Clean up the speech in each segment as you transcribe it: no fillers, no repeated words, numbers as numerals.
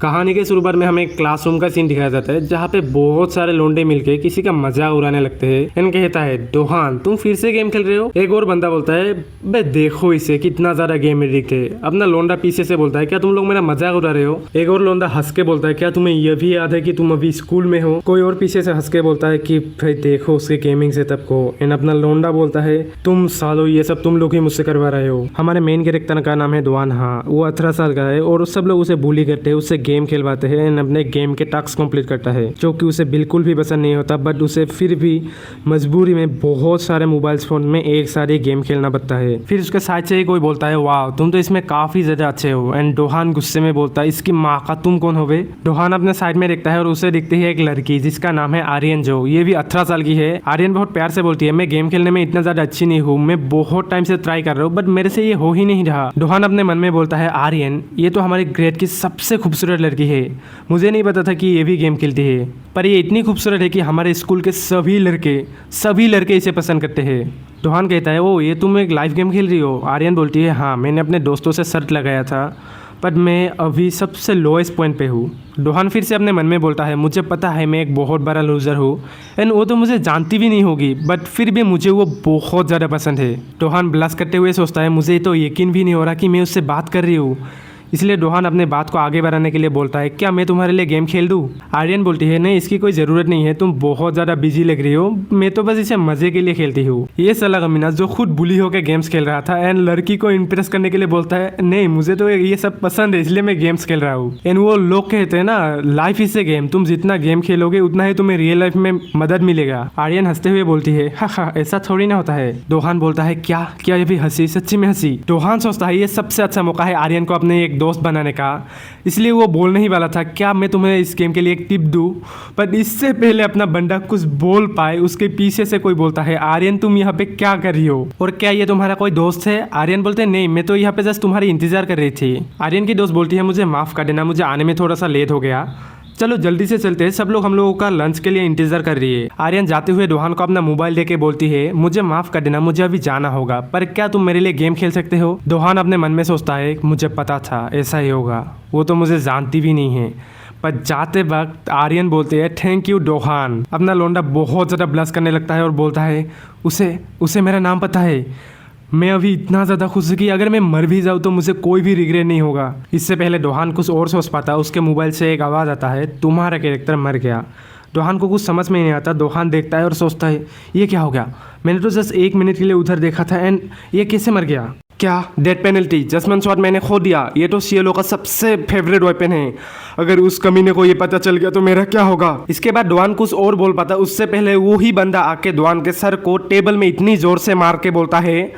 कहानी के शुरुआत में हमें एक क्लासरूम का सीन दिखाया जाता है जहाँ पे बहुत सारे लोंडे मिलके किसी का मजाक उड़ाने लगते हैं। एन कहता है, डोहान तुम फिर से गेम खेल रहे हो। एक और बंदा बोलता है, बे देखो इसे कितना ज्यादा गेम एडिक्ट है। अपना लोंडा पीछे से बोलता है, क्या तुम लोग मेरा मजाक उड़ा रहे हो। एक और लोंडा हंस के बोलता है, क्या तुम्हें यह भी याद है कि तुम अभी स्कूल में हो। कोई और पीछे से हंस के बोलता है कि भाई देखो उसके गेमिंग सेटअप को। एंड अपना लोंडा बोलता है, तुम सालो ये सब तुम लोग ही मुझसे करवा रहे हो। हमारे मेन कैरेक्टर का नाम है डोहान। हाँ, वो 18 साल का है और सब लोग उसे bully करते हैं, उससे गेम खेलवाते हैं एंड अपने गेम के टास्क कंप्लीट करता है जो कि उसे बिल्कुल भी पसंद नहीं होता। बट उसे फिर भी मजबूरी में बहुत सारे मोबाइल फोन में एक साथ ही गेम खेलना पड़ता है। फिर उसके साइड से ही कोई बोलता है, वाह तुम तो इसमें काफी ज्यादा अच्छे हो। एंड डोहान गुस्से में बोलता है, इसकी माँ का तुम कौन हो बे। डोहान अपने साइड में देखता है और उसे दिखती है एक लड़की जिसका नाम है आर्यन, जो ये भी 18 साल की है। आर्यन बहुत प्यार से बोलती है, मैं गेम खेलने में इतना ज्यादा अच्छी नहीं हूँ, मैं बहुत टाइम से ट्राई कर रहा हूँ बट मेरे से ये हो ही नहीं रहा। डोहान अपने मन में बोलता है, आर्यन ये तो हमारे ग्रेड की सबसे खूबसूरत लड़की है, मुझे नहीं पता था कि ये भी गेम खेलती है, पर ये इतनी खूबसूरत है कि हमारे स्कूल के सभी लड़के इसे पसंद करते हैं। डोहान कहता है, ओ ये तुम एक लाइव गेम खेल रही हो। आर्यन बोलती है, हाँ मैंने अपने दोस्तों से शर्त लगाया था बट मैं अभी सबसे लोएस्ट पॉइंट पे हूँ। डोहान फिर से अपने मन में बोलता है, मुझे पता है मैं एक बहुत बड़ा लूज़र हूँ एंड वो तो मुझे जानती भी नहीं होगी बट फिर भी मुझे वो बहुत ज़्यादा पसंद है। डोहान ब्लश करते हुए सोचता है, मुझे तो यकीन भी नहीं हो रहा कि मैं उससे बात कर रही हूँ। इसलिए डोहान अपने बात को आगे बढ़ाने के लिए बोलता है, क्या मैं तुम्हारे लिए गेम खेल दूँ। आर्यन बोलती है, नहीं इसकी कोई ज़रूरत नहीं है, तुम बहुत ज़्यादा बिजी लग रही हो, मैं तो बस इसे मज़े के लिए खेलती हूँ। ये साला कमीना जो खुद बुली होकर गेम्स खेल रहा था एंड लड़की को इम्प्रेस करने के लिए बोलता है, नहीं मुझे तो ये सब पसंद है इसलिए मैं गेम्स खेल रहा हूँ। एंड वो लोग कहते हैं ना, लाइफ इज ए गेम, तुम जितना गेम खेलोगे उतना ही तुम्हें रियल लाइफ में मदद मिलेगा। आर्यन हंसते हुए बोलती है, हाँ ऐसा थोड़ी ना होता है। डोहान बोलता है, क्या ये भी हंसी, सच्ची में हंसी। डोहान सोचता है ये सबसे अच्छा मौका है आर्यन को अपने एक दोस्त बनाने का, इसलिए वो बोलने ही वाला था, क्या मैं तुम्हें इस गेम के लिए एक टिप दूं। पर इससे पहले अपना बंदा कुछ बोल पाए उसके पीछे से कोई बोलता है, आर्यन तुम यहाँ पे क्या कर रही हो और क्या ये तुम्हारा कोई दोस्त है। आर्यन बोलते हैं, नहीं मैं तो यहाँ पे जस्ट तुम्हारी इंतजार कर रही थी। आर्यन की दोस्त बोलती है, मुझे माफ कर देना, मुझे आने में थोड़ा सा लेट हो गया, चलो जल्दी से चलते हैं, सब लोग हम लोगों का लंच के लिए इंतजार कर रही है। आर्यन जाते हुए डोहान को अपना मोबाइल देके बोलती है, मुझे माफ कर देना, मुझे अभी जाना होगा, पर क्या तुम मेरे लिए गेम खेल सकते हो। डोहान अपने मन में सोचता है, मुझे पता था ऐसा ही होगा, वो तो मुझे जानती भी नहीं है। पर जाते वक्त आर्यन बोलते हैं, थैंक यू डोहान। अपना लोंडा बहुत ज़्यादा ब्लश करने लगता है और बोलता है, उसे मेरा नाम पता है, मैं अभी इतना ज़्यादा खुश हूँ कि अगर मैं मर भी जाऊँ तो मुझे कोई भी रिग्रेट नहीं होगा। इससे पहले डोहान कुछ और सोच पाता, उसके मोबाइल से एक आवाज़ आता है, तुम्हारा कैरेक्टर मर गया। डोहान को कुछ समझ में नहीं आता। डोहान देखता है और सोचता है, ये क्या हो गया, मैंने तो जस्ट 1 मिनट के लिए उधर देखा था एंड ये कैसे मर गया। क्या डेथ पेनल्टी, जजमेंट शॉट मैंने खो दिया, ये तो सीएलओ का सबसे फेवरेट वेपन है, अगर उस कमीने को ये पता चल गया तो मेरा क्या होगा। इसके बाद डोहान कुछ और बोल पाता, उससे पहले वो ही बंदा आके डोहान के सर को टेबल में इतनी जोर से मार के बोलता है,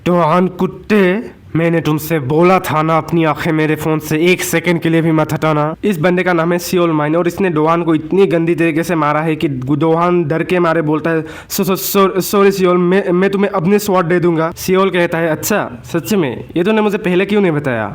डोहान कुत्ते मैंने तुमसे बोला था ना अपनी आंखें मेरे फोन से 1 सेकंड के लिए भी मत हटाना। इस बंदे का नाम है सियोल माइन और इसने डोहान को इतनी गंदी तरीके से मारा है कि डोहान डर के मारे बोलता है, सॉरी सियोल, मैं तुम्हें अपने स्वॉर्ड दे दूंगा। सियोल कहता है, अच्छा सच में, ये तूने मुझे पहले क्यों नहीं बताया,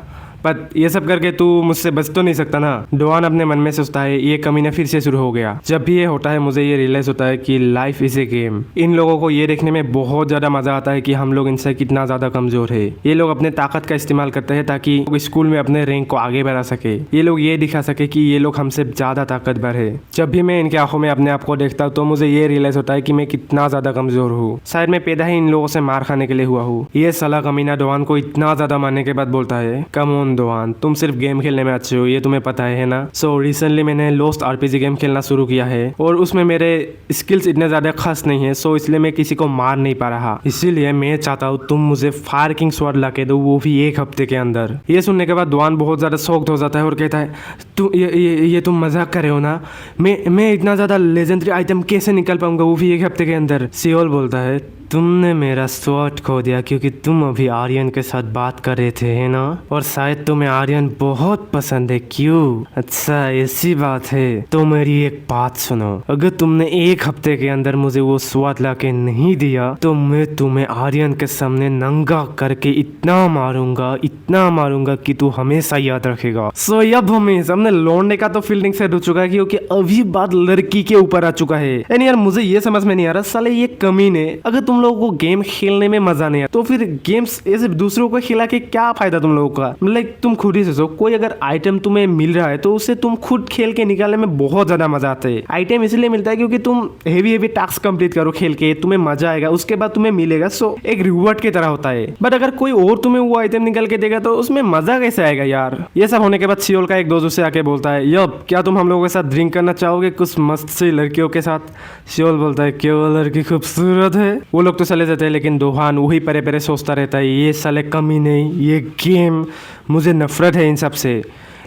पर ये सब करके तू मुझसे बच तो नहीं सकता ना। डोहान अपने मन में सोचता है, ये कमीना फिर से शुरू हो गया। जब भी ये होता है मुझे ये रियलाइज होता है कि लाइफ इज ए गेम। इन लोगों को ये देखने में बहुत ज़्यादा मज़ा आता है कि हम लोग इनसे कितना ज़्यादा कमज़ोर है। ये लोग अपने ताकत का इस्तेमाल करते हैं ताकि स्कूल में अपने रैंक को आगे बढ़ा सके, ये लोग ये दिखा सके कि ये लोग हमसे ज़्यादा ताकतवर है। जब भी मैं इनके आंखों में अपने आप को देखता हूँ तो मुझे ये रियलाइज होता है कि मैं कितना ज़्यादा कमज़ोर हूँ। शायद मैं पैदा ही इन लोगों से मार खाने के लिए हुआ हूँ। ये साला कमीना डोहान को इतना ज़्यादा मारने के बाद बोलता है, कम ऑन डोहान, तुम सिर्फ गेम खेलने में अच्छे हो, ये तुम्हें पता है ना। सो रिसेंटली मैंने लोस्ट आरपीजी गेम खेलना शुरू किया है और उसमें मेरे स्किल्स इतने ज़्यादा खास नहीं है, सो इसलिए मैं किसी को मार नहीं पा रहा। इसीलिए मैं चाहता हूँ तुम मुझे फायर किंग स्वॉर्ड ला के दो, वो भी 1 हफ्ते के अंदर। ये सुनने के बाद डोहान बहुत ज़्यादा शॉक्ड हो जाता है और कहता है, ये तुम मजाक कर रहे हो ना, मैं इतना ज़्यादा लेजेंडरी आइटम कैसे निकल पाऊंगा, वो भी 1 हफ्ते के अंदर। सियोल बोलता है, तुमने मेरा स्वॉर्ड खो दिया क्योंकि तुम अभी आर्यन के साथ बात कर रहे थे, है ना, और शायद तुम्हें आर्यन बहुत पसंद है, क्यों। अच्छा ऐसी बात है, तो मेरी एक बात सुनो, अगर तुमने 1 हफ्ते के अंदर मुझे वो स्वॉर्ड ला के नहीं दिया तो मैं तुम्हें आर्यन के सामने नंगा करके इतना मारूंगा कि तू हमेशा याद रखेगा। सो अब हमने लौंडे का तो फील्डिंग सेट हो चुका है क्योंकि अभी बात लड़की के ऊपर आ चुका है। यानी यार मुझे ये समझ में नहीं आ रहा, साले ये कमीने, अगर तुम लोगों को गेम खेलने में मजा नहीं है तो फिर गेम्स ऐसे दूसरों को खिला के क्या फायदा तुम लोगों का। मतलब तुम खुद ही सोचो, कोई अगर आइटम तुम्हें मिल रहा है तो उसे तुम खुद खेल के निकालने में बहुत ज्यादा मजा आता है। आइटम इसलिए मिलता है क्योंकि तुम हेवी टास्क कंप्लीट करो खेल के, तुम्हें मजा आएगा, उसके बाद तुम्हें मिलेगा, सो एक रिवॉर्ड की तरह होता है। बट अगर कोई और तुम्हें वो आइटम निकाल के देगा तो उसमें मजा कैसे आएगा यार। ये सब होने के बाद सियोल का एक दोस्त उसे आके बोलता है, यप क्या तुम हम लोगों के साथ ड्रिंक करना चाहोगे कुछ मस्त सी लड़कियों के साथ। सियोल बोलता है क्यों, लड़की खूबसूरत है। वो लोग तो चले जाते हैं लेकिन दोहान वही परे परे सोचता रहता है, ये साले कमी नहीं, ये गेम, मुझे नफरत है इन सब से।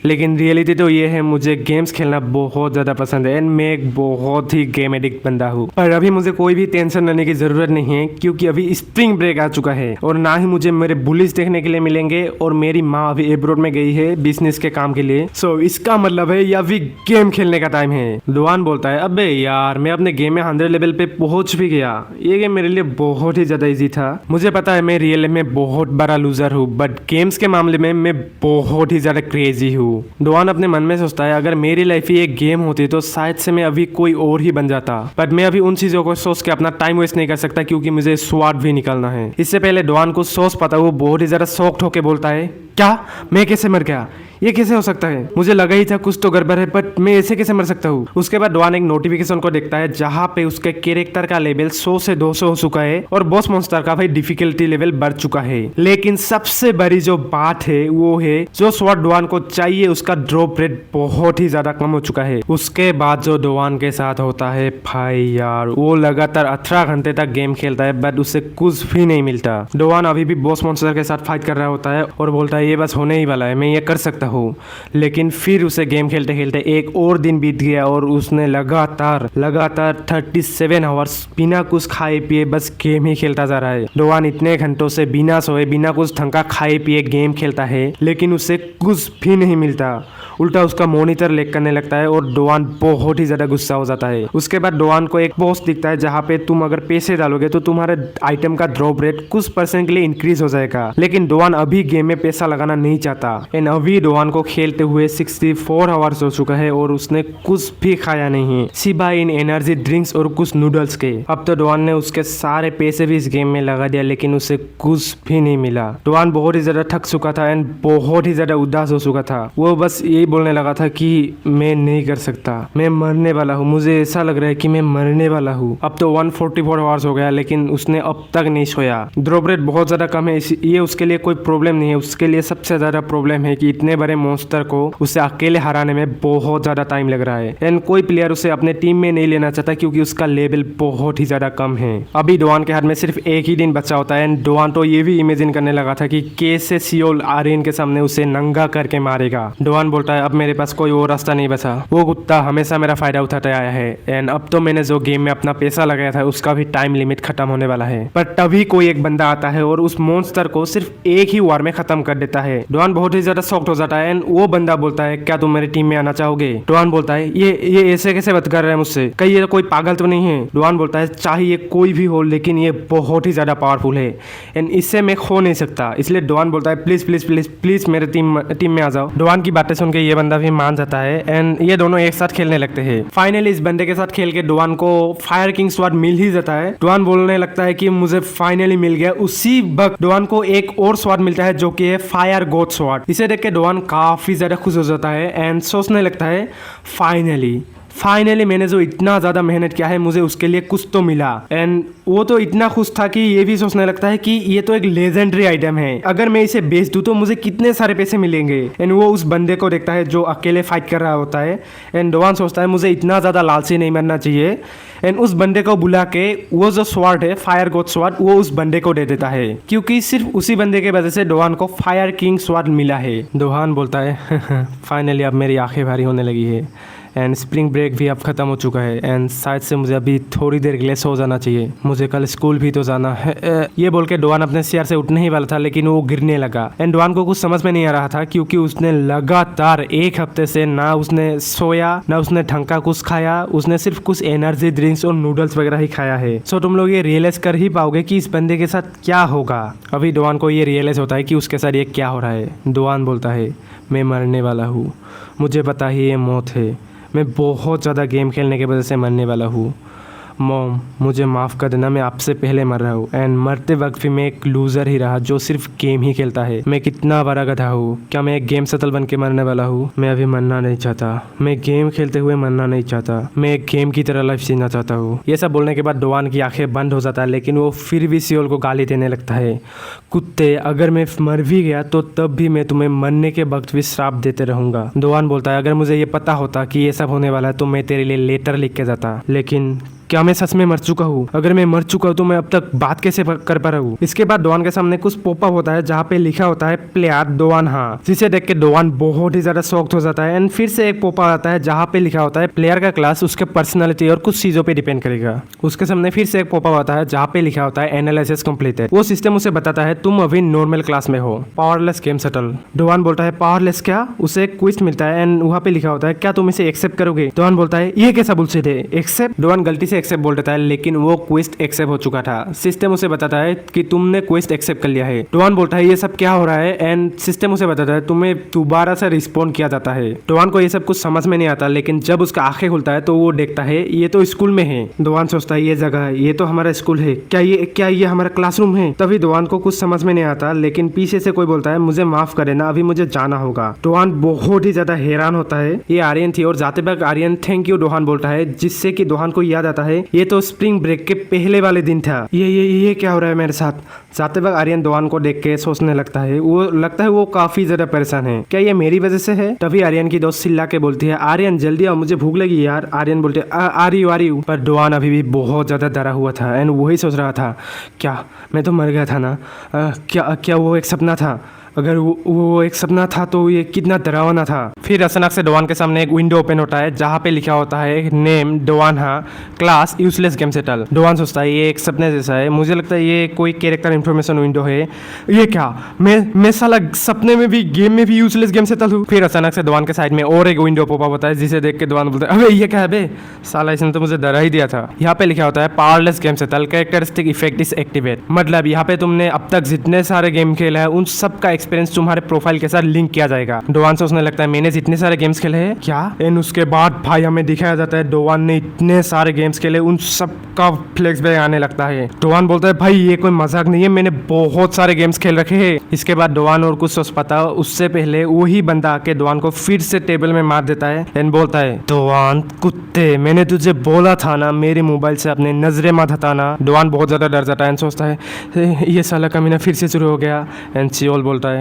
लेकिन रियलिटी तो ये है, मुझे गेम्स खेलना बहुत ज़्यादा पसंद है एंड मैं एक बहुत ही गेम एडिक्ट बंदा हूँ। पर अभी मुझे कोई भी टेंशन लेने की ज़रूरत नहीं है क्योंकि अभी स्प्रिंग ब्रेक आ चुका है और ना ही मुझे मेरे बुलिस देखने के लिए मिलेंगे और मेरी माँ अभी एब्रोड में गई है बिजनेस के काम के लिए। सो इसका मतलब है ये अभी गेम खेलने का टाइम है। डुआन बोलता है अबे यार मैं अपने गेम में 100 लेवल पे पहुंच भी गया। ये गेम मेरे लिए बहुत ही ज़्यादा ईजी था। मुझे पता है मैं रियल में बहुत बड़ा लूजर हूँ बट गेम्स के मामले में मैं बहुत ही ज़्यादा क्रेजी हूँ। डुआन अपने मन में सोचता है अगर मेरी लाइफ ही एक गेम होती तो शायद से मैं अभी कोई और ही बन जाता, बट मैं अभी उन चीजों को सोच के अपना टाइम वेस्ट नहीं कर सकता क्योंकि मुझे स्वाद भी निकालना है। इससे पहले डुआन को सोच पाता वो बहुत ही ज्यादा शॉक्ड होके बोलता है क्या, मैं कैसे मर गया, ये कैसे हो सकता है, मुझे लगा ही था कुछ तो गड़बड़ है बट मैं ऐसे कैसे मर सकता हूँ। उसके बाद डुआन एक नोटिफिकेशन को देखता है जहाँ पे उसके कैरेक्टर का लेवल 100 से 200 हो चुका है और बॉस मॉन्स्टर का भाई डिफिकल्टी लेवल बढ़ चुका है। लेकिन सबसे बड़ी जो बात है वो है जो स्वॉर्ड डुआन को चाहिए उसका ड्रॉप रेट बहुत ही ज्यादा कम हो चुका है। उसके बाद जो डुआन के साथ होता है भाई यार, वो लगातार 18 घंटे तक गेम खेलता है बट उससे कुछ भी नहीं मिलता। डुआन अभी भी बॉस मॉन्स्टर के साथ फाइट कर रहा होता है और बोलता है ये बस होने ही वाला है, मैं ये कर सकता हूँ। लेकिन फिर उसे गेम खेलते खेलते एक और दिन बीत गया और उसने लगातार 37 आवर्स बिना कुछ खाए पिए बस गेम ही खेलता जा रहा है। डुआन इतने घंटों से बिना सोए बिना कुछ ढंग का खाए पिए गेम खेलता है लेकिन उसे कुछ भी नहीं मिलता, उल्टा उसका मॉनिटर लैग करने लगता है और डुआन बहुत ही ज्यादा गुस्सा हो जाता है। उसके बाद डुआन को एक पोस्ट दिखता है जहाँ पे तुम अगर पैसे डालोगे तो तुम्हारे आइटम का ड्रॉप रेट कुछ % के लिए इंक्रीज हो जाएगा। लेकिन डुआन अभी गेम में पैसा लगाना नहीं चाहता एंड अभी डुआन को खेलते हुए 64 आवर्स हो चुका है और उसने कुछ भी खाया नहीं है सिवाय इन एनर्जी ड्रिंक्स और कुछ नूडल्स के। अब तो डुआन ने उसके सारे पैसे भी इस गेम में लगा दिया लेकिन उसे कुछ भी नहीं मिला। डुआन बहुत ही ज्यादा थक चुका था एंड बहुत ही ज्यादा उदास हो चुका था। वो बस यही बोलने लगा था कि मैं नहीं कर सकता, मैं मरने वाला हूँ, मुझे ऐसा लग रहा है कि मैं मरने वाला हूँ। अब तो 144 आवर्स हो गया लेकिन उसने अब तक नहीं सोया। ड्रॉप रेट बहुत ज्यादा कम है, ये उसके लिए कोई प्रॉब्लम नहीं है। उसके लिए सबसे ज्यादा प्रॉब्लम है कि इतने बड़े मॉन्स्टर को उसे अकेले हराने में बहुत ज्यादा टाइम लग रहा है एंड कोई प्लेयर उसे अपने टीम में नहीं लेना चाहता क्योंकि उसका लेवल बहुत ही ज्यादा कम है। अभी डुआन के हाथ में सिर्फ एक ही दिन बचा होता है एंड डुआन तो ये भी इमेजिन करने लगा था कि कैसे सियोल आर्यन के सामने उसे नंगा करके मारेगा। डुआन बोलता है अब मेरे पास कोई और रास्ता नहीं बचा, वो कुत्ता हमेशा मेरा फायदा उठाते आया है एंड अब तो मैंने जो गेम में अपना पैसा लगाया था उसका भी टाइम लिमिट खत्म होने वाला है। पर तभी कोई एक बंदा आता है और उस मॉन्स्टर को सिर्फ एक ही वार में खत्म कर देता है। डुआन बहुत ही ज्यादा शॉक्ड हो जाता है एंड वो बंदा बोलता है क्या तुम मेरी टीम में आना चाहोगे। डुआन बोलता है ये ऐसे कैसे बात कर रहा है मुझसे, कहीं ये कोई पागल तो नहीं है। डुआन बोलता है चाहिए कोई भी हो लेकिन ये बहुत ही ज्यादा पावरफुल है एंड इससे मैं खो नहीं सकता। इसलिए डुआन बोलता है प्लीज प्लीज प्लीज प्लीज मेरे टीम में आ जाओ। डुआन की बातें सुन के ये बंदा भी मान जाता है एंड ये दोनों एक साथ खेलने लगते हैं। फाइनली इस बंदे के साथ खेल के डुआन को फायर किंग स्वॉर्ड मिल ही जाता है। डुआन बोलने लगता है कि मुझे फाइनली मिल गया। उसी वक्त डुआन को एक और स्वॉर्ड मिलता है जो कि है फायर गॉड स्वॉर्ड। इसे देख के डुआन काफी ज्यादा खुश हो जाता है एंड सोचने लगता है फाइनली मैंने जो इतना ज़्यादा मेहनत किया है मुझे उसके लिए कुछ तो मिला। एंड वो तो इतना खुश था कि ये भी सोचने लगता है कि ये तो एक लेजेंडरी आइटम है, अगर मैं इसे बेच दूँ तो मुझे कितने सारे पैसे मिलेंगे। एंड वो उस बंदे को देखता है जो अकेले फाइट कर रहा होता है एंड डुआन सोचता है मुझे इतना ज़्यादा लालची नहीं मरना चाहिए एंड उस बंदे को बुला के वो जो स्वॉर्ड है फायर गॉड स्वॉर्ड वो उस बंदे को दे देता है क्योंकि सिर्फ उसी बंदे के वजह से डुआन को फायर किंग स्वॉर्ड मिला है। डुआन बोलता है फाइनली अब मेरी आंखें भारी होने लगी है एंड स्प्रिंग ब्रेक भी अब ख़त्म हो चुका है एंड शायद से मुझे अभी थोड़ी देर के लिए सो जाना चाहिए, मुझे कल स्कूल भी तो जाना है। ये बोल के डुआन अपने चेयर से उठने ही वाला था लेकिन वो गिरने लगा एंड डुआन को कुछ समझ में नहीं आ रहा था क्योंकि उसने लगातार 1 हफ्ते से ना उसने सोया ना उसने ढंग का कुछ खाया, उसने सिर्फ कुछ एनर्जी ड्रिंक्स और नूडल्स वगैरह ही खाया है। सो तुम लोग ये रियलाइज कर ही पाओगे कि इस बंदे के साथ क्या होगा। अभी डुआन को ये रियलाइज होता है कि उसके साथ ये क्या हो रहा है। डुआन बोलता है मैं मरने वाला हूँ, मुझे पता ही ये मौत है, मैं बहुत ज़्यादा गेम खेलने की वजह से मरने वाला हूँ। मॉम मुझे माफ़ कर देना, मैं आपसे पहले मर रहा हूँ एंड मरते वक्त भी मैं एक लूज़र ही रहा जो सिर्फ गेम ही खेलता है। मैं कितना बड़ा गधा हूँ, क्या मैं एक गेम सतल बन के मरने वाला हूँ? मैं अभी मरना नहीं चाहता, मैं गेम खेलते हुए मरना नहीं चाहता, मैं एक गेम की तरह लाइफ जीना चाहता हूँ। ये सब बोलने के बाद डोआन की आंखें बंद हो जाता है, लेकिन वो फिर भी सियोल को गाली देने लगता है। कुत्ते, अगर मैं मर भी गया तो तब भी मैं तुम्हें मरने के वक्त भी श्राप देते रहूंगा। डोआन बोलता है, अगर मुझे ये पता होता कि ये सब होने वाला है तो मैं तेरे लिए लेटर लिख के जाता, लेकिन क्या मैं सच में मर चुका हूँ? अगर मैं मर चुका हूँ तो मैं अब तक बात कैसे कर पा रहा हूँ? इसके बाद डोआन के सामने कुछ पॉपअप होता है जहाँ पे लिखा होता है प्लेयर डोआन हाँ, जिसे देख के डोआन बहुत ही ज्यादा शॉक्ड हो जाता है। एंड फिर से एक पॉपअप आता है जहाँ पे लिखा होता है प्लेयर का क्लास उसके पर्सनालिटी और कुछ चीजों पे डिपेंड करेगा। उसके सामने फिर से एक पॉपअप आता है जहाँ पे लिखा होता है एनालिसिस कंप्लीटेड। वो सिस्टम उसे बताता है तुम अभी नॉर्मल क्लास में हो, पावरलेस गेम सेटल। डोआन बोलता है पावरलेस क्या? उसे एक क्विज मिलता है एंड वहाँ पे लिखा होता है क्या तुम इसे एक्सेप्ट करोगे? डोआन बोलता है ये कैसा बुलशिट है, एक्सेप्ट? डोआन गलती से एक्सेप्ट बोल देता है, लेकिन वो क्वेस्ट एक्सेप्ट हो चुका था। सिस्टम उसे बताता है कि तुमने क्वेस्ट एक्सेप्ट कर लिया है। डोआन बोलता है ये सब क्या हो रहा है एंड सिस्टम उसे बताता है तुम्हें दोबारा से रिस्पॉन्ड किया जाता है। डोआन को ये सब कुछ समझ में नहीं आता, लेकिन जब उसका आंखें खुलता है तो वो देखता है ये तो स्कूल में है। डोआन सोचता है ये जगह है, ये तो हमारा स्कूल है, क्या ये हमारा क्लासरूम है? तभी डोआन को कुछ समझ में नहीं आता, लेकिन पीछे से कोई बोलता है मुझे माफ करे ना, अभी मुझे जाना होगा। डोआन बहुत ही ज्यादा हैरान होता है। ये आर्यन थी और जाते वक्त आर्यन थैंक यू डोहान बोलता है, जिससे कि डोहान को याद आता है ये तो स्प्रिंग ब्रेक के पहले वाले दिन था। ये क्या हो रहा है मेरे साथ? जाते वक्त आर्यन डोआन को देख के सोचने लगता है, वो लगता है वो काफी ज्यादा परेशान है, क्या ये मेरी वजह से है? तभी आर्यन की दोस्त चिल्ला के बोलती है आर्यन जल्दी आओ, मुझे भूख लगी यार। आर्यन बोलते आ रही हूँ। पर डोआन अभी भी बहुत ज्यादा डरा हुआ था एंड वही सोच रहा था क्या मैं तो मर गया था ना? क्या वो एक सपना था? अगर वो एक सपना था तो ये कितना डरावना था। फिर अचानक से डोआन के सामने एक विंडो ओपन होता है जहाँ पे लिखा होता है नेम डोआन हा, क्लास यूजलेस गेम सेटल। डोआन सोचता है ये एक सपने जैसा है, मुझे लगता है ये कोई कैरेक्टर इन्फॉर्मेशन विंडो है। ये क्या मैं साला सपने में भी गेम में भी यूजलेस गेम सेटल हूँ। फिर अचानक से डोआन के साइड में और एक विंडो पॉपअप होता है जिसे देख के डोआन बोलता है अबे ये क्या है बे साला, इसने तो मुझे डरा ही दिया था। यहाँ पे लिखा होता है powerless game settle characteristic effect is activate, मतलब यहाँ पे तुमने अब तक जितने सारे गेम खेले हैं उन सब का एक्सपीरियंस तुम्हारे प्रोफाइल के साथ लिंक किया जाएगा। डोआन सोचने लगता है मैंने जितने सारे गेम्स खेले हैं क्या? एंड उसके बाद भाई हमें दिखाया जाता है डोआन ने इतने सारे गेम्स खेले, उन सब का फ्लेक्स बैक आने लगता है। डोआन बोलता है भाई ये कोई मजाक नहीं है, मैंने बहुत सारे गेम्स खेल रखे हैं। इसके बाद डोआन और कुछ सोच पाता, उससे पहले वही बंदा आके डोआन को फिर से टेबल में मार देता है एंड बोलता है डोआन कुत्ते, मैंने तुझे बोला था ना मेरे मोबाइल से अपने नजरे मत हटाना। डोआन बहुत ज्यादा डर जाता है एंड सोचता है ये साला कमीना फिर से शुरू हो गया। एंड सियोल बोलता है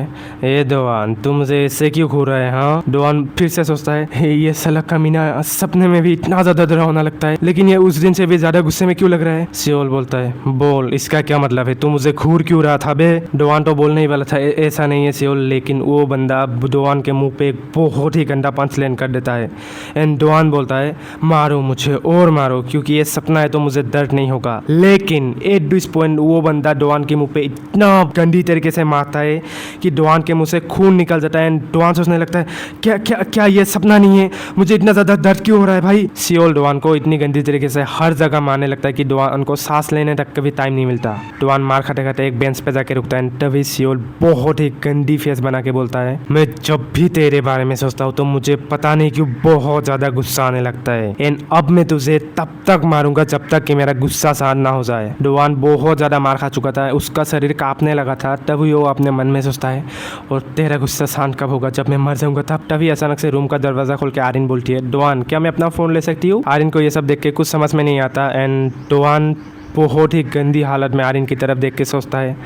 ए डोआन तुम मुझे इससे क्यों घूर रहे हैं? हाँ। डोआन फिर से सोचता है ये साला कमीना सपने में भी इतना ज्यादा डरावना लगता है, लेकिन ये उस दिन से भी ज्यादा गुस्से में क्यों लग रहा है? सियोल बोलता है बोल इसका क्या मतलब है, तू मुझे घूर क्यों रहा था बे? डोआन तो बोलने ही वाला था ऐसा नहीं है सियोल, लेकिन वो बंदा डोआन के मुंह पे एक बहुत ही गंदा पंच लैंड कर देता है। एंड डोआन बोलता है मारो मुझे और मारो, क्योंकि ये सपना है तो मुझे दर्द नहीं होगा। लेकिन एट दिस पॉइंट वो बंदा डोआन के मुंह पे इतना गंदी तरीके से मारता है कि डोआन के मुंह से खून निकल जाता है। एंड डोआन सोचने लगता है क्या ये सपना नहीं है, मुझे इतना ज्यादा दर्द क्यों हो रहा है भाई? सियोल डोआन को इतनी गंदी तरीके से हर जगह मारने लगता है कि डोआन को सांस लेने तक कभी टाइम नहीं मिलता। डोआन मार खाते खाते एक बेंच पे जाके रुकता है, तभी सियोल बहुत ही गंदी फेस बना के बोलता है मैं जब भी तेरे बारे में सोचता हूँ तो मुझे पता नहीं क्यों बहुत ज्यादा गुस्सा आने लगता है, एंड अब मैं तुझे तब तक मारूंगा जब तक कि मेरा गुस्सा शांत ना हो जाए। डोआन बहुत ज्यादा मार खा चुका था, उसका शरीर कांपने लगा था, तभी वो अपने मन में सोचता है और तेरा गुस्सा शांत कब होगा, जब मैं मर जाऊंगा तब। तभी अचानक से रूम का दरवाजा खोल के आर्यन बोलती है डोआन क्या मैं अपना फोन ले सकती हूँ? आर्यन को ये सब देख के कुछ समझ में नहीं आता एंड डोआन बहुत ही गंदी हालत में आर्यन की तरफ देख के सोचता है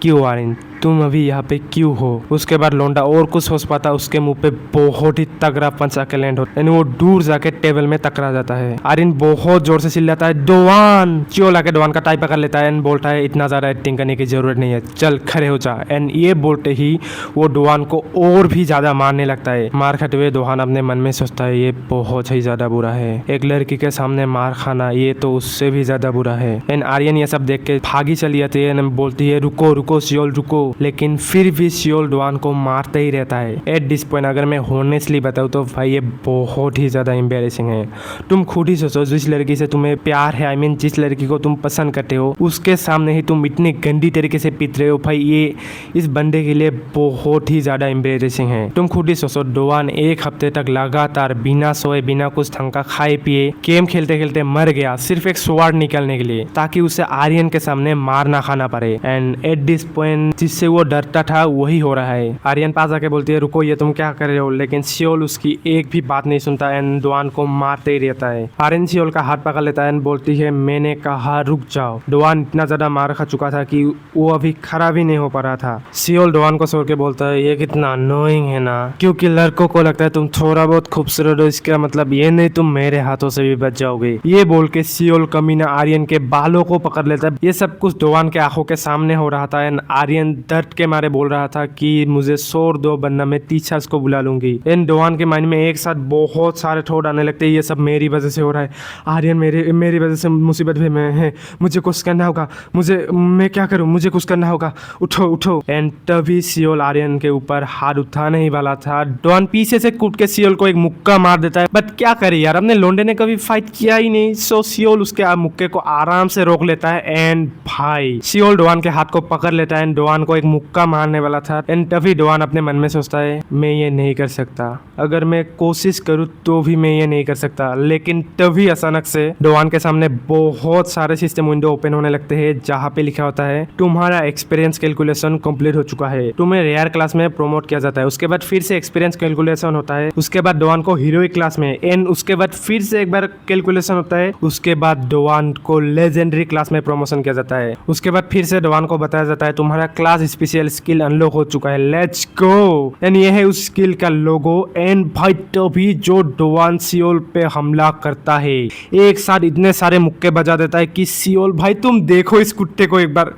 क्यों आर्यन तुम अभी यहाँ पे क्यों हो? उसके बाद लोंडा और कुछ सोच पाता, उसके मुंह पे बहुत ही तगड़ा पंच आके लैंड होता है, वो दूर जाके टेबल में टकरा जाता है। आर्यन बहुत जोर से चिल्लाता है डोआन। चियोल आके डोआन का टाई पकड़ लेता है एंड बोलता है इतना ज्यादा एक्टिंग करने की जरूरत नहीं है, चल खड़े हो जा। एंड ये बोलते ही वो डोआन को और भी ज्यादा मारने लगता है। मार खाते हुए डोआन अपने मन में सोचता है ये बहुत ही ज्यादा बुरा है, एक लड़की के सामने मार खाना ये तो उससे भी ज्यादा बुरा है। एंड आर्यन ये सब देख के भागी चली जाती है, बोलती है रुको रुको सियोल रुको, लेकिन फिर भी सियोल डोआन को मारते ही रहता है। एट दिस पॉइंट अगर मैं होनेस्टली बताऊँ तो भाई ये बहुत ही ज़्यादा एम्बेरेसिंग है। तुम खुद ही सोचो, जिस लड़की से तुम्हें प्यार है, जिस लड़की को तुम पसंद करते हो, उसके सामने ही तुम इतनी गंदी तरीके से पीट रहे हो भाई। ये इस बंदे के लिए बहुत ही ज़्यादा एम्बेरेसिंग है। तुम खुद ही सोचो, डोआन एक हफ्ते तक लगातार बिना सोए बिना कुछ ढंग का खाए पिए गेम खेलते खेलते मर गया, सिर्फ एक स्वॉर्ड निकालने के लिए, ताकि उसे आर्यन के सामने मार ना खाना पड़े। एंड एट दिस पॉइंट जिससे वो डरता था वही हो रहा है। आर्यन पास आके बोलती है रुको ये तुम क्या कर रहे हो, लेकिन सियोल उसकी एक भी बात नहीं सुनता एंड डोआन को मारते ही रहता है। आर्यन सियोल का हाथ पकड़ लेता है एंड बोलती है मैंने कहा रुक जाओ। डोआन इतना ज्यादा मार खा चुका था कि वो अभी खड़ा भी नहीं हो पा रहा था। सियोल डोआन को छोड़ के बोलता है ये कितना अनोइंग है ना, क्योंकि लड़कों को लगता है तुम थोड़ा बहुत खूबसूरत हो, इसका मतलब ये नहीं तुम मेरे हाथों से भी बच जाओगे। ये बोल के सियोल कमीना आर्यन के बालों को पकड़ लेता है। ये सब कुछ डोआन के आंखों के सामने हो रहा था एंड आर्यन दर्द के मारे बोल रहा था कि मुझे छोड़ दो वरना मैं टीचर्स को बुला लूंगी। एंड डोआन के माइंड में एक साथ बहुत सारे थॉट आने लगते हैं, ये सब मेरी वजह से हो रहा है, आर्यन मेरी वजह से मुसीबत में है, मुझे कुछ करना होगा, मैं क्या करूं, मुझे कुछ करना होगा, उठो उठो। एंड तभी सियोल आर्यन के ऊपर हाथ उठाने ही वाला था। डोआन पीछे से कूद के सियोल को एक मुक्का मार देता है, बट क्या करे यार, अपने लोंडे ने कभी फाइट किया ही नहीं, सो सियोल उसके मुक्के को आराम से रोक लेता है। एंड भाई सियोल डोआन के हाथ को पकड़ लेता है एंड डोआन को एक मुक्का मारने वाला था। एंड तभी डोआन अपने मन में सोचता है मैं ये नहीं कर सकता, अगर मैं कोशिश करूँ तो भी मैं ये नहीं कर सकता। लेकिन तभी अचानक से डोआन के सामने बहुत सारे सिस्टम विंडो ओपन होने लगते हैं, जहाँ पे लिखा होता है तुम्हारा एक्सपीरियंस कैलकुलेशन कंप्लीट हो चुका है, तुम्हें रेयर क्लास में प्रमोट किया जाता है। उसके बाद फिर से एक्सपीरियंस कैलकुलेशन होता है, उसके बाद डोआन को हीरोइक क्लास में, एंड उसके बाद फिर से एक बार कैलकुलेशन होता है, उसके बाद डोआन को लेजेंडरी क्लास में प्रमोशन किया जाता है। उसके बाद फिर से डोआन को बताया जाता है तुम्हारा क्लास स्पेशल स्किल अनलॉक हो चुका है, लेट्स गो। एंड ये है उस स्किल का लोगो। एंड भाई तभी जो डोआन सियोल पे हमला करता है, एक साथ इतने सारे मुक्के बजा देता है कि सियोल भाई तुम देखो इस कुत्ते को एक बार,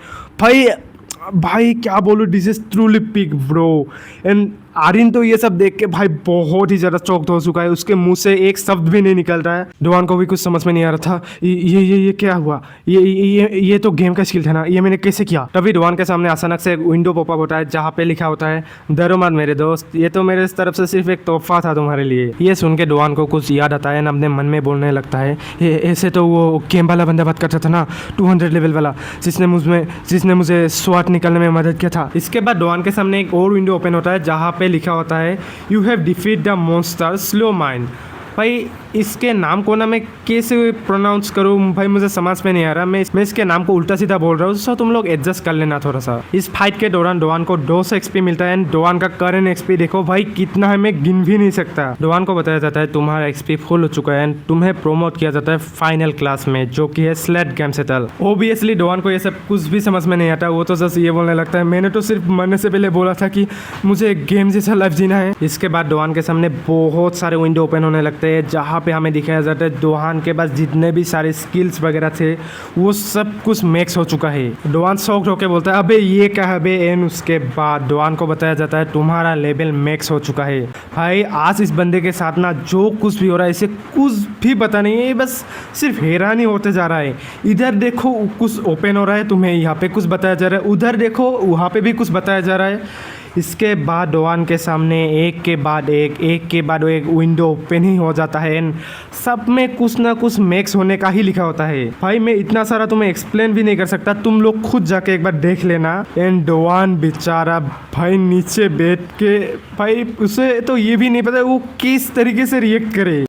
भाई क्या बोलूं, this is truly big bro. And Aryan तो ये सब देख के भाई बहुत ही ज्यादा चौंक हो चुका है, उसके मुंह से एक शब्द भी नहीं निकल रहा है। डोआन को भी कुछ समझ में नहीं आ रहा था, ये क्या हुआ, ये तो गेम का स्किल था ना, ये मैंने कैसे किया। तभी डोआन के सामने अचानक से एक विंडो पॉपअप होता है, जहाँ पे लिखा होता है डरो मत मेरे दोस्त, ये तो मेरे तरफ से सिर्फ एक तोहफा था तुम्हारे लिए। ये सुन के डोआन को कुछ याद आता है, अपने मन में बोलने लगता है ऐसे तो वो गेम वाला बंदा बात करता था ना, 200 लेवल वाला, जिसने मुझे स्वाट निकालने में मदद किया था। इसके बाद डोआन के सामने एक और विंडो ओपन होता है, जहाँ पे लिखा होता है you have defeat the monster slow mind. भाई इसके नाम को ना मैं कैसे प्रोनाउंस करूँ भाई, मुझे समझ में नहीं आ रहा। मैं इसके नाम को उल्टा सीधा बोल रहा हूँ, सो तुम लोग एडजस्ट कर लेना थोड़ा सा। इस फाइट के दौरान डोआन को 200 एक्सपी मिलता है एंड डोआन का करंट एक्सपी देखो भाई कितना है, मैं गिन भी नहीं सकता। डोआन को बताया जाता है तुम्हारा एक्सपी फुल हो चुका है एंड तुम्हें प्रोमोट किया जाता है फाइनल क्लास में, जो कि है स्लेट गेम सेटल। ओबियसली डोआन को ये सब कुछ भी समझ में नहीं आता, वो तो जस्ट ये बोलने लगता है मैंने तो सिर्फ मरने से पहले बोला था कि मुझे गेम जैसा लाइफ जीना है। इसके बाद डोआन के सामने बहुत सारे विंडो ओपन होने लगते हैं, जहाँ पे हमें दिखाया जाता है डोआन के पास जितने भी सारे स्किल्स वगैरह थे वो सब कुछ मैक्स हो चुका है। डोआन शॉक्ड होकर बोलता है अबे ये क्या है बे। एंड उसके बाद डोआन को बताया जाता है तुम्हारा लेवल मैक्स हो चुका है। भाई आज इस बंदे के साथ ना जो कुछ भी हो रहा है इसे कुछ भी पता नहीं है, बस सिर्फ हैरान ही होते जा रहा है। इधर देखो कुछ ओपन हो रहा है, तुम्हें यहाँ पे कुछ बताया जा रहा है, उधर देखो वहाँ पे भी कुछ बताया जा रहा है। इसके बाद डोआन के सामने एक के बाद एक विंडो ओपन ही हो जाता है एंड सब में कुछ ना कुछ मैक्स होने का ही लिखा होता है। भाई मैं इतना सारा तुम्हें एक्सप्लेन भी नहीं कर सकता, तुम लोग खुद जाके एक बार देख लेना। एंड डोआन बेचारा भाई नीचे बैठ के, भाई उसे तो ये भी नहीं पता वो किस तरीके से रिएक्ट करे।